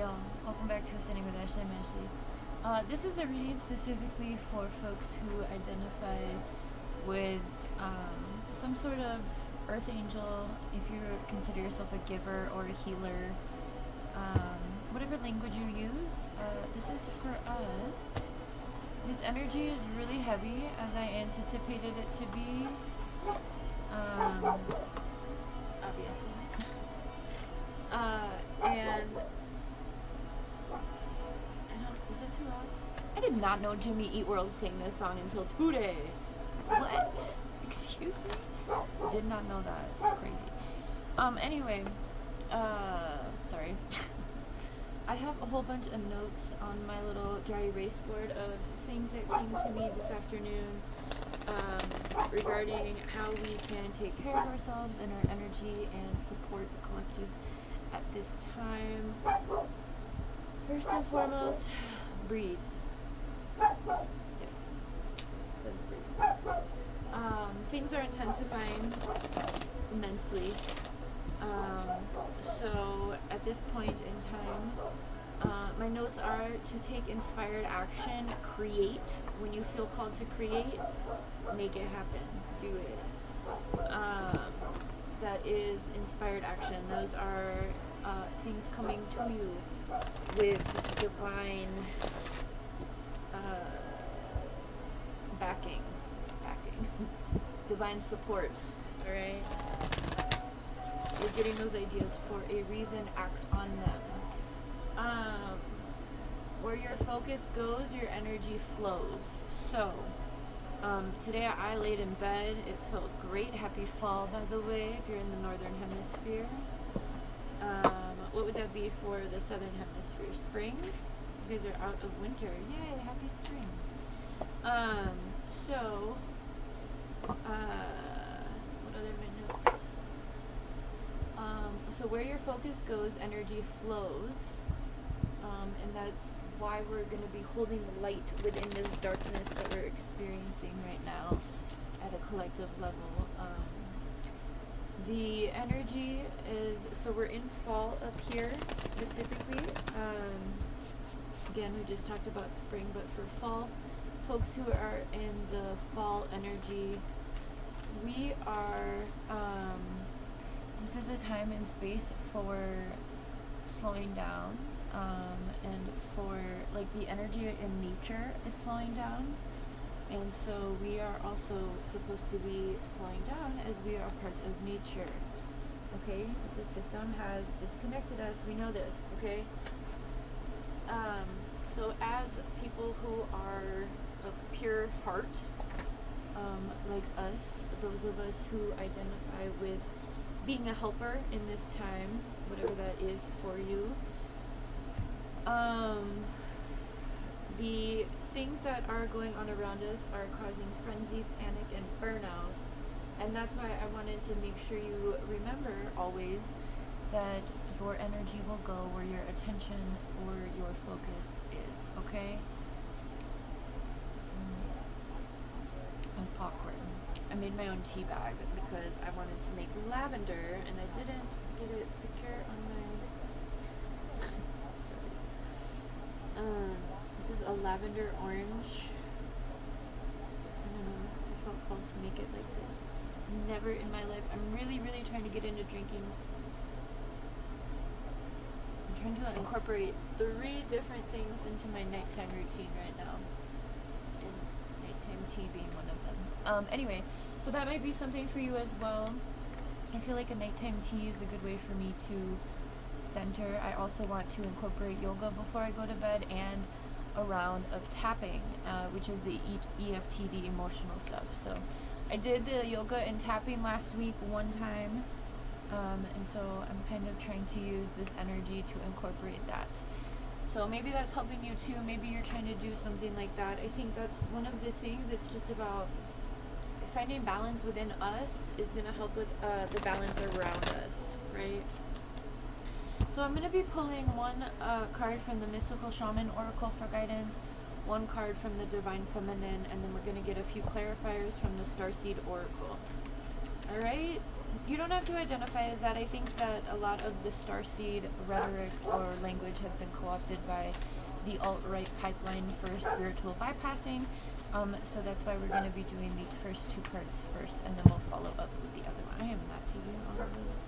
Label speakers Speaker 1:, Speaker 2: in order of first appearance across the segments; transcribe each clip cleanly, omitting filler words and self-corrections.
Speaker 1: y'all? Welcome back to Ascending with Ashley. I'm Ashley. This is a reading specifically for folks who identify with some sort of earth angel, if you consider yourself a giver or a healer, whatever language you use. This is for us. This energy is really heavy, as I anticipated it to be. Obviously. And is that too loud? I did not know Jimmy Eat World sang this song until today. What? Excuse me? Did not know that. It's crazy. Anyway, sorry. I have a whole bunch of notes on my little dry erase board of things that came to me this afternoon regarding how we can take care of ourselves and our energy and support the collective at this time. First and foremost, breathe. Yes, it says breathe. Things are intensifying immensely. So at this point in time, my notes are to take inspired action, create. When you feel called to create, make it happen, do it. That is inspired action. Those are things coming to you with divine backing, divine support, all right? You're getting those ideas for a reason, act on them. Where your focus goes, your energy flows. So, today I laid in bed. It felt great. Happy fall, by the way, if you're in the northern hemisphere. What would that be for the southern hemisphere? Spring? You guys are out of winter. Yay, happy spring. What other notes? So where your focus goes, energy flows. And that's why we're going to be holding the light within this darkness that we're experiencing right now at a collective level. The energy is, so we're in fall up here specifically. Again, we just talked about spring, but for fall, folks who are in the fall energy, we are, this is a time and space for slowing down, and for, like, the energy in nature is slowing down. And so we are also supposed to be slowing down as we are parts of nature. Okay? The system has disconnected us. We know this. Okay? So as people who are of pure heart, like us, those of us who identify with being a helper in this time, whatever that is for you, the things that are going on around us are causing frenzy, panic, and burnout. And that's why I wanted to make sure you remember always that your energy will go where your attention or your focus is, okay? It was awkward. I made my own tea bag because I wanted to make lavender and I didn't get it secure on my... This is a lavender orange. I don't know, I felt called to make it like this. Never in my life. I'm really, really trying to get into drinking. I'm trying to incorporate 3 different things into my nighttime routine right now. And nighttime tea being one of them. Anyway, so that might be something for you as well. I feel like a nighttime tea is a good way for me to center. I also want to incorporate yoga before I go to bed and a round of tapping, which is the EFT, the emotional stuff. So I did the yoga and tapping last week one time, and so I'm kind of trying to use this energy to incorporate that. So maybe that's helping you too. Maybe you're trying to do something like that. I think that's one of the things. It's just about finding balance within us is going to help with the balance around us, right? So I'm going to be pulling one card from the Mystical Shaman Oracle for guidance, one card from the Divine Feminine, and then we're going to get a few clarifiers from the Starseed Oracle. Alright? you don't have to identify as that. I think that a lot of the starseed rhetoric or language has been co-opted by the alt-right pipeline for spiritual bypassing. So that's why we're going to be doing these first two parts first, and then we'll follow up with the other one. I am not taking all of those.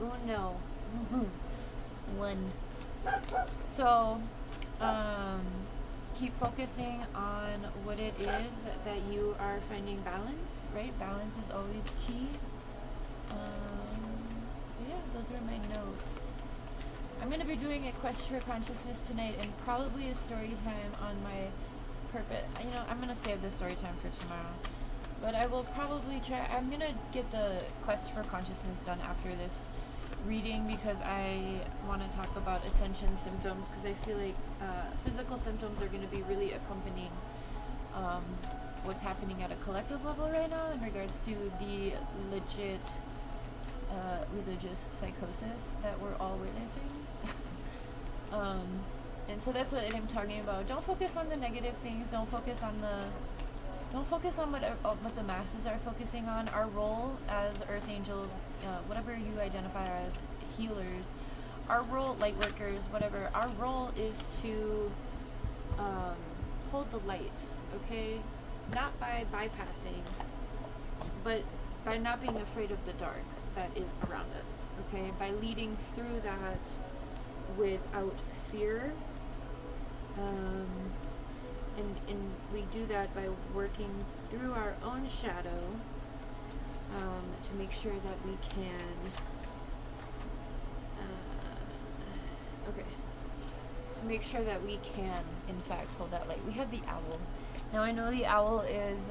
Speaker 1: Oh no. One. So, keep focusing on what it is that you are finding balance, right? Balance is always key. Yeah, those are my notes. I'm going to be doing a quest for consciousness tonight and probably a story time on my purpose. You know, I'm going to save the story time for tomorrow. But I will probably try. I'm going to get the quest for consciousness done after this reading because I want to talk about ascension symptoms because I feel like physical symptoms are going to be really accompanying what's happening at a collective level right now in regards to the legit religious psychosis that we're all witnessing. And so that's what I'm talking about. Don't focus on the negative things. Don't focus on what the masses are focusing on. Our role as earth angels, whatever you identify as healers, our role, light workers, whatever, our role is to hold the light, okay? Not by bypassing, but by not being afraid of the dark that is around us, okay? By leading through that without fear. And we do that by working through our own shadow to make sure that we can to make sure that we can in fact hold that light. We have the owl. Now I know the owl is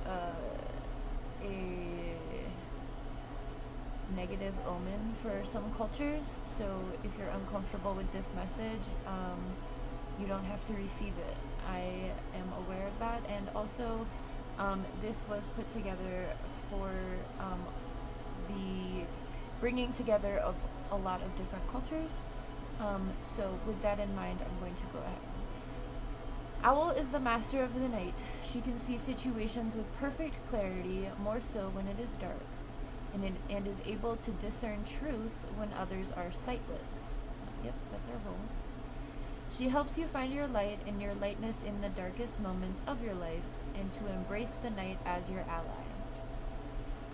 Speaker 1: a negative omen for some cultures, so if you're uncomfortable with this message, you don't have to receive it. I am aware of that, and also this was put together for the bringing together of a lot of different cultures. So with that in mind, I'm going to go ahead. Owl is the master of the night. She can see situations with perfect clarity, more so when it is dark, and is able to discern truth when others are sightless. Yep, that's our role. She helps you find your light and your lightness in the darkest moments of your life, and to embrace the night as your ally.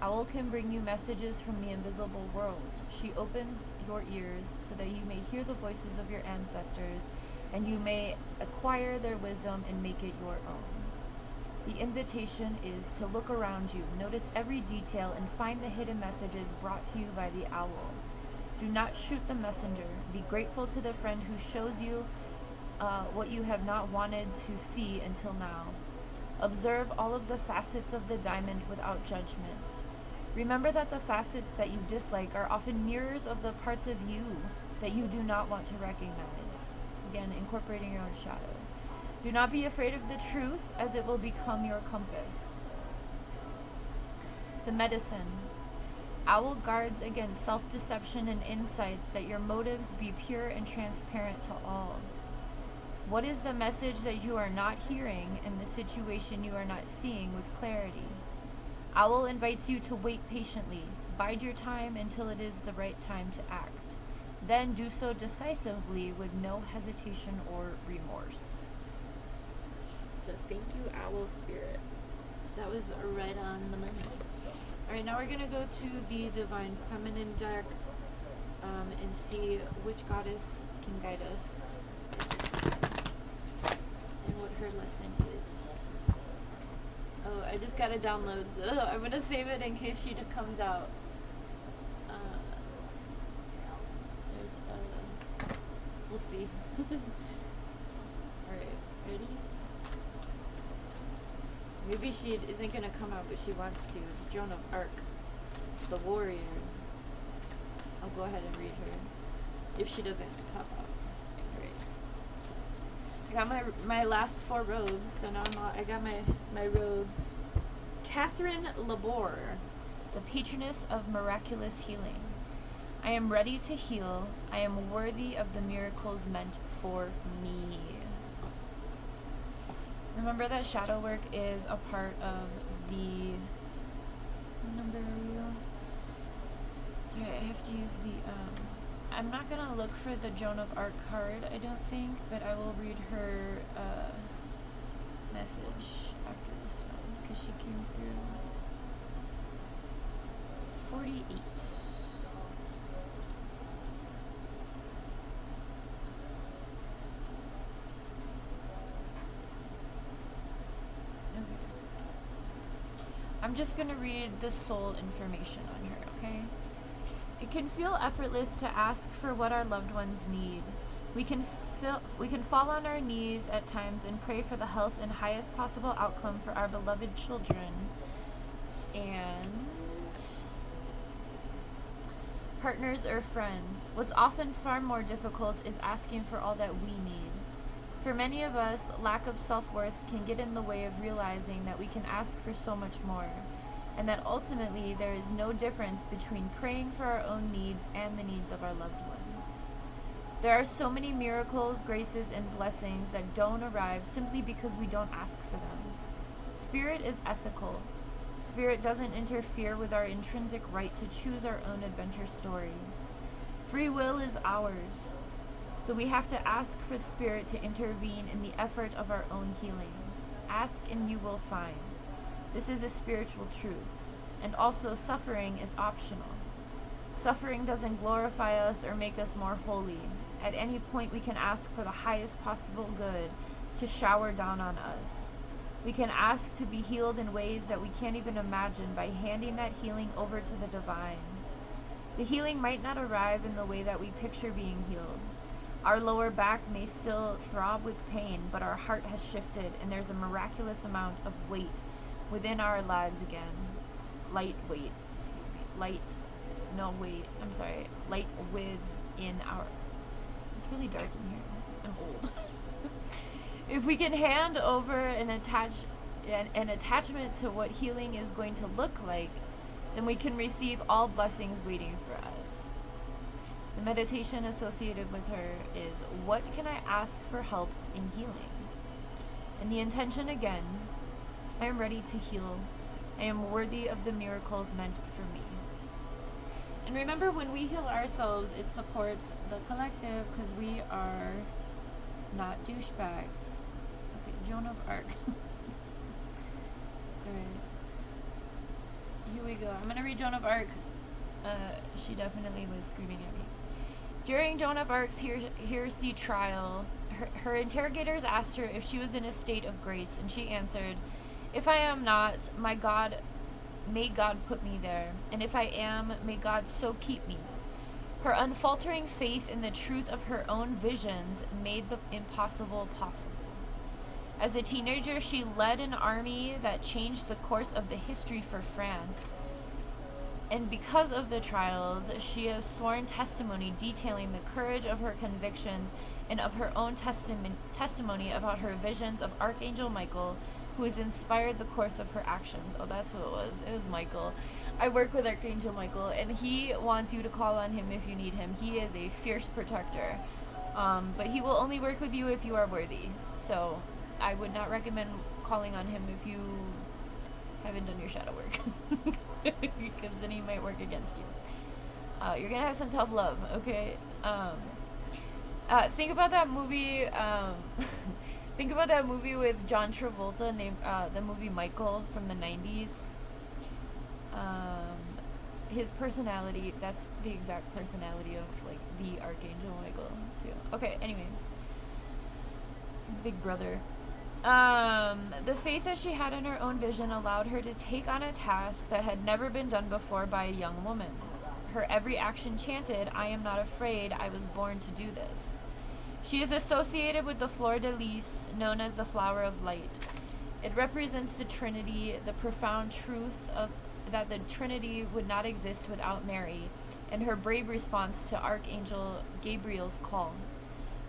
Speaker 1: Owl can bring you messages from the invisible world. She opens your ears so that you may hear the voices of your ancestors, and you may acquire their wisdom and make it your own. The invitation is to look around you, notice every detail, and find the hidden messages brought to you by the owl. Do not shoot the messenger. Be grateful to the friend who shows you what you have not wanted to see until now. Observe all of the facets of the diamond without judgment. Remember that the facets that you dislike are often mirrors of the parts of you that you do not want to recognize. Again, incorporating your own shadow. Do not be afraid of the truth, as it will become your compass. The medicine. Owl guards against self-deception and insights that your motives be pure and transparent to all. What is the message that you are not hearing and the situation you are not seeing with clarity? Owl invites you to wait patiently. Bide your time until it is the right time to act. Then do so decisively with no hesitation or remorse. So thank you, Owl Spirit. That was right on the money. Alright, now we're going to go to the Divine Feminine deck and see which goddess can guide us and what her lesson is. Oh, I just got to download. I'm going to save it in case she comes out. We'll see. Alright, ready? Maybe she isn't going to come out, but she wants to. It's Joan of Arc, the warrior. I'll go ahead and read her, if she doesn't pop out. Alright. I got my last 4 robes, so now I got my robes. Catherine Labor, the patroness of miraculous healing. I am ready to heal. I am worthy of the miracles meant for me. Remember that shadow work is a part of the Sorry, I have to use the, I'm not gonna look for the Joan of Arc card, I don't think, but I will read her, message after this one, because she came through. 48. Okay. I'm just gonna read the soul information on her, okay? It can feel effortless to ask for what our loved ones need. We can fall on our knees at times and pray for the health and highest possible outcome for our beloved children and partners or friends. What's often far more difficult is asking for all that we need. For many of us, lack of self-worth can get in the way of realizing that we can ask for so much more, and that ultimately there is no difference between praying for our own needs and the needs of our loved ones. There are so many miracles, graces, and blessings that don't arrive simply because we don't ask for them. Spirit is ethical. Spirit doesn't interfere with our intrinsic right to choose our own adventure story. Free will is ours, so we have to ask for the Spirit to intervene in the effort of our own healing. Ask and you will find. This is a spiritual truth, and also suffering is optional. Suffering doesn't glorify us or make us more holy. At any point we can ask for the highest possible good to shower down on us. We can ask to be healed in ways that we can't even imagine by handing that healing over to the divine. The healing might not arrive in the way that we picture being healed. Our lower back may still throb with pain, but our heart has shifted and there's a miraculous amount of weight within our lives again. Light within our... It's really dark in here. I'm old. If we can hand over an attachment to what healing is going to look like, then we can receive all blessings waiting for us. The meditation associated with her is, what can I ask for help in healing? And the intention again, I am ready to heal. I am worthy of the miracles meant for me. And remember, when we heal ourselves, it supports the collective because we are not douchebags. Okay, Joan of Arc. Alright. Here we go. I'm going to read Joan of Arc. She definitely was screaming at me. During Joan of Arc's heresy trial, her interrogators asked her if she was in a state of grace, and she answered, "If I am not, my God, may God put me there, and if I am, may God so keep me." Her unfaltering faith in the truth of her own visions made the impossible possible. As a teenager, she led an army that changed the course of the history for France. And because of the trials, she has sworn testimony detailing the courage of her convictions and of her own testimony about her visions of Archangel Michael, who has inspired the course of her actions. Oh, that's who it was. It was Michael. I work with Archangel Michael, and he wants you to call on him if you need him. He is a fierce protector. But he will only work with you if you are worthy. So I would not recommend calling on him if you haven't done your shadow work. Because then he might work against you. You're going to have some tough love, okay? Think about that movie... Think about that movie with John Travolta, named the movie Michael from the 90s. His personality, that's the exact personality of, like, the Archangel Michael, too. Okay, anyway. Big brother. The faith that she had in her own vision allowed her to take on a task that had never been done before by a young woman. Her every action chanted, "I am not afraid, I was born to do this." She is associated with the fleur-de-lis, known as the flower of light. It represents the Trinity, the profound truth of that the Trinity would not exist without Mary, and her brave response to Archangel Gabriel's call.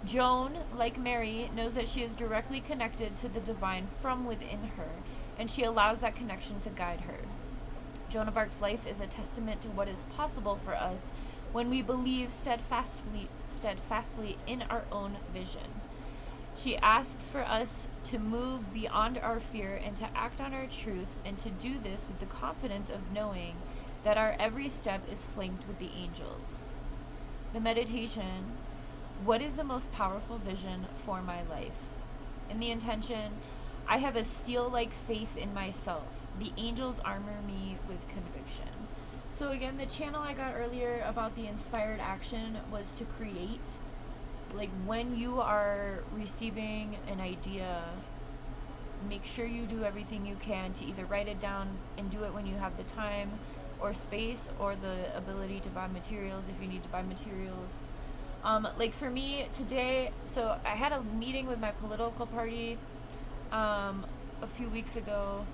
Speaker 1: Joan, like Mary, knows that she is directly connected to the divine from within her, and she allows that connection to guide her. Joan of Arc's life is a testament to what is possible for us when we believe steadfastly in our own vision. She asks for us to move beyond our fear and to act on our truth, and to do this with the confidence of knowing that our every step is flanked with the angels. The meditation, what is the most powerful vision for my life? And the intention, I have a steel-like faith in myself. The angels armor me with conviction. So again, the channel I got earlier about the inspired action was to create. Like when you are receiving an idea, make sure you do everything you can to either write it down and do it when you have the time or space or the ability to buy materials if you need to buy materials. Like for me today, so I had a meeting with my political party a few weeks ago,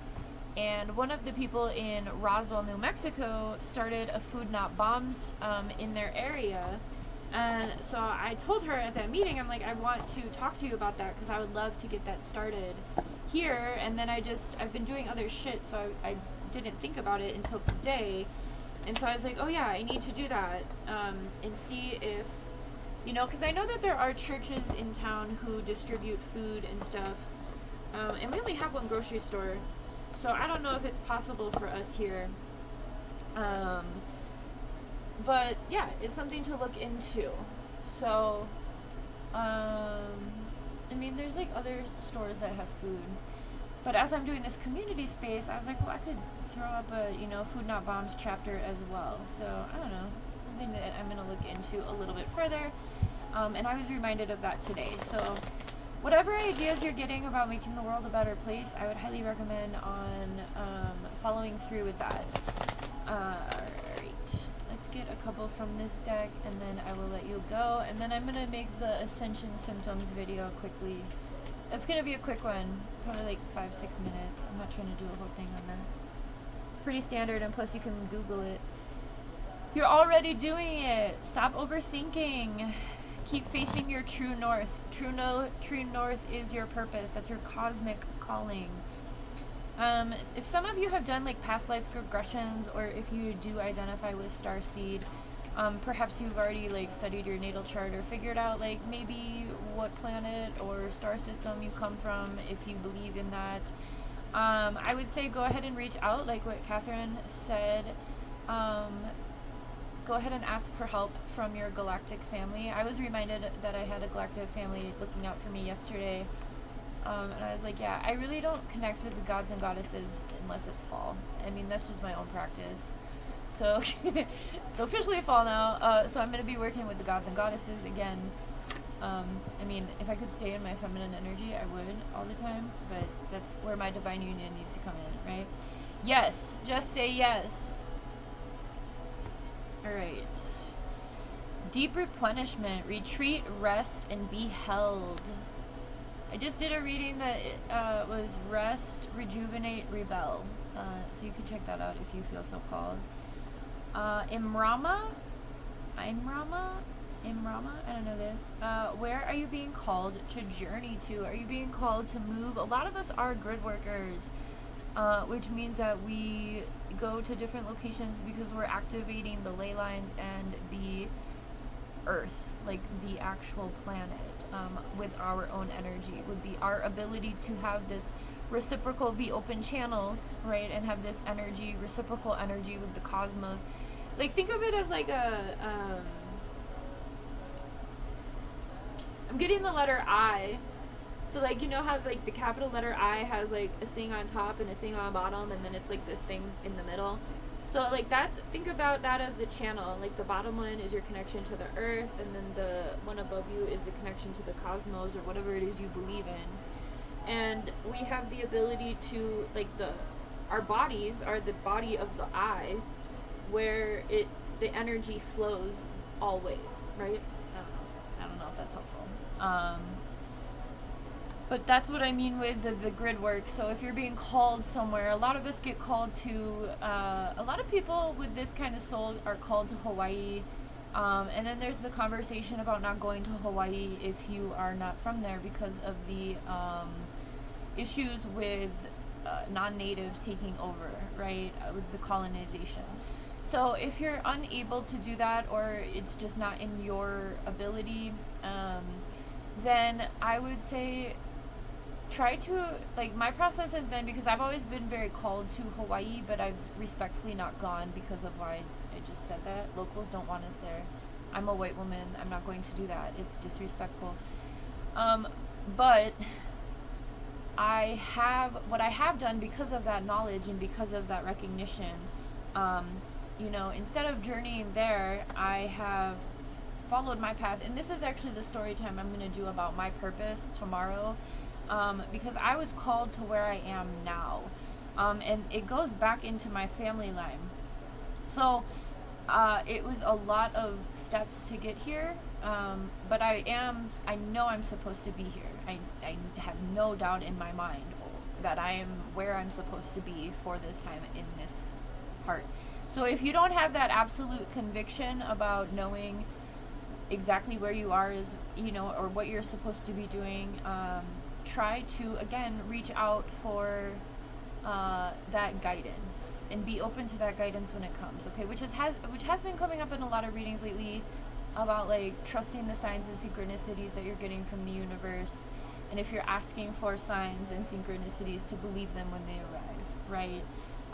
Speaker 1: and one of the people in Roswell, New Mexico started a Food Not Bombs in their area. And so I told her at that meeting, I'm like, I want to talk to you about that because I would love to get that started here. And then I've been doing other shit, so I didn't think about it until today. And so I was like, oh yeah, I need to do that and see if, because I know that there are churches in town who distribute food and stuff. And we only have one grocery store, so I don't know if it's possible for us here. But yeah, it's something to look into. So, there's like other stores that have food. But as I'm doing this community space, I was like, well, I could throw up a, Food Not Bombs chapter as well. So, I don't know, something that I'm going to look into a little bit further. And I was reminded of that today. So, whatever ideas you're getting about making the world a better place, I would highly recommend on following through with that. Alright, let's get a couple from this deck, and then I will let you go. And then I'm going to make the Ascension Symptoms video quickly. It's going to be a quick one, probably like 5-6 minutes. I'm not trying to do a whole thing on that. It's pretty standard, and plus you can Google it. You're already doing it. Stop overthinking. Keep facing your true north. True north is your purpose. That's your cosmic calling. If some of you have done like past life regressions, or if you do identify with Starseed, perhaps you've already like studied your natal chart or figured out like maybe what planet or star system you come from, if you believe in that. I would say go ahead and reach out, like what Catherine said. Go ahead and ask for help from your galactic family. I was reminded that I had a galactic family looking out for me yesterday. And I was like, yeah, I really don't connect with the gods and goddesses unless it's fall. That's just my own practice. So it's officially fall now. So I'm going to be working with the gods and goddesses again. If I could stay in my feminine energy, I would all the time. But that's where my divine union needs to come in, right? Yes. Just say yes. Alright. Deep replenishment. Retreat, rest, and be held. I just did a reading that was Rest, Rejuvenate, Rebel. So you can check that out if you feel so called. Imrama? I don't know this. Where are you being called to journey to? Are you being called to move? A lot of us are grid workers, which means that we go to different locations because we're activating the ley lines and the earth, like the actual planet, with our own energy, with our ability to have this reciprocal, be open channels, right, and have this energy, reciprocal energy with the cosmos. Like, think of it as like I'm getting the letter I. So, like, you know how, like, the capital letter I has, like, a thing on top and a thing on bottom, and then it's, like, this thing in the middle. So, like, think about that as the channel. Like, the bottom one is your connection to the earth, and then the one above you is the connection to the cosmos, or whatever it is you believe in. And we have the ability to, like, our bodies are the body of the I, where the energy flows always, right? I don't know if that's helpful. But that's what I mean with the grid work. So if you're being called somewhere, a lot of us get called to, a lot of people with this kind of soul are called to Hawaii. And then there's the conversation about not going to Hawaii if you are not from there because of the issues with non-natives taking over, right, with the colonization. So if you're unable to do that, or it's just not in your ability, then I would say try to, like, my process has been, because I've always been very called to Hawaii, but I've respectfully not gone because of why I just said that. Locals don't want us there. I'm a white woman. I'm not going to do that. It's disrespectful. But what I have done because of that knowledge and because of that recognition, you know, instead of journeying there, I have followed my path. And this is actually the story time I'm going to do about my purpose tomorrow, because I was called to where I am now. And it goes back into my family line. So it was a lot of steps to get here, but I know I'm supposed to be here. I have no doubt in my mind that I am where I'm supposed to be for this time in this part. So if you don't have that absolute conviction about knowing exactly where you are, is, you know, or what you're supposed to be doing, try to, again, reach out for that guidance and be open to that guidance when it comes, okay? Which has been coming up in a lot of readings lately, about like trusting the signs and synchronicities that you're getting from the universe, and if you're asking for signs and synchronicities, to believe them when they arrive, right?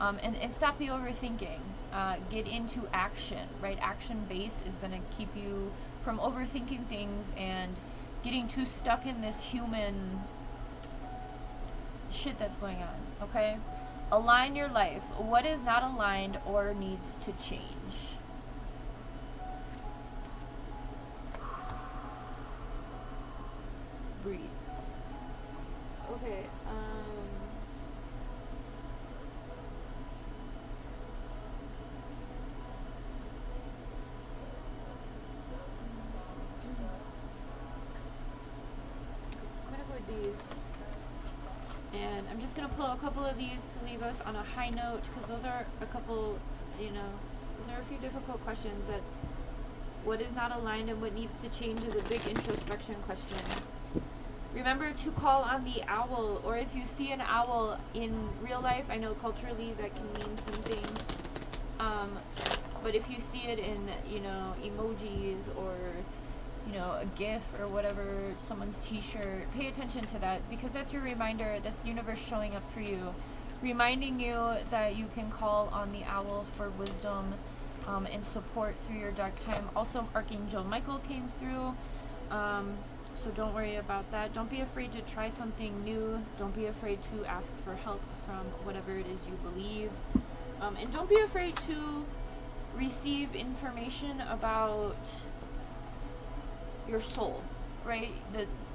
Speaker 1: And stop the overthinking. Get into action, right? Action based is going to keep you from overthinking things and getting too stuck in this human shit that's going on, okay? Align your life. What is not aligned or needs to change? Breathe. Okay, I'm gonna go with these. And I'm just going to pull a couple of these to leave us on a high note, because those are a couple, you know, those are a few difficult questions. That's what is not aligned and what needs to change is a big introspection question. Remember to call on the owl, or if you see an owl in real life, I know culturally that can mean some things, but if you see it in, you know, emojis or, you know, a GIF or whatever, someone's t-shirt, pay attention to that, because that's your reminder. That's the universe showing up for you, reminding you that you can call on the owl for wisdom and support through your dark time. Also, Archangel Michael came through, so don't worry about that. Don't be afraid to try something new. Don't be afraid to ask for help from whatever it is you believe, and don't be afraid to receive information about your soul, right?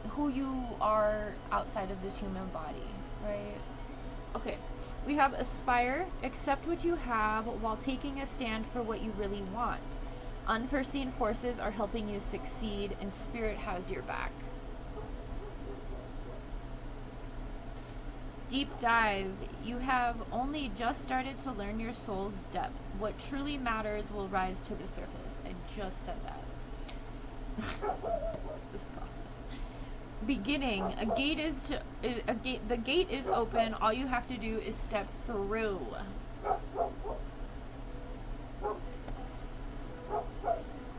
Speaker 1: Who you are outside of this human body, right? Okay, we have aspire, accept what you have while taking a stand for what you really want. Unforeseen forces are helping you succeed, and spirit has your back. Deep dive, you have only just started to learn your soul's depth. What truly matters will rise to the surface. I just said that. What's this process? Beginning, the gate is open. All you have to do is step through.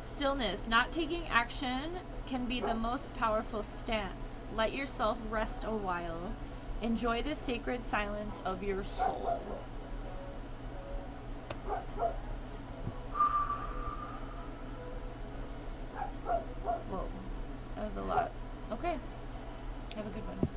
Speaker 1: Stillness, not taking action can be the most powerful stance. Let yourself rest a while. Enjoy the sacred silence of your soul. Whoa, that was a lot. Okay, have a good one.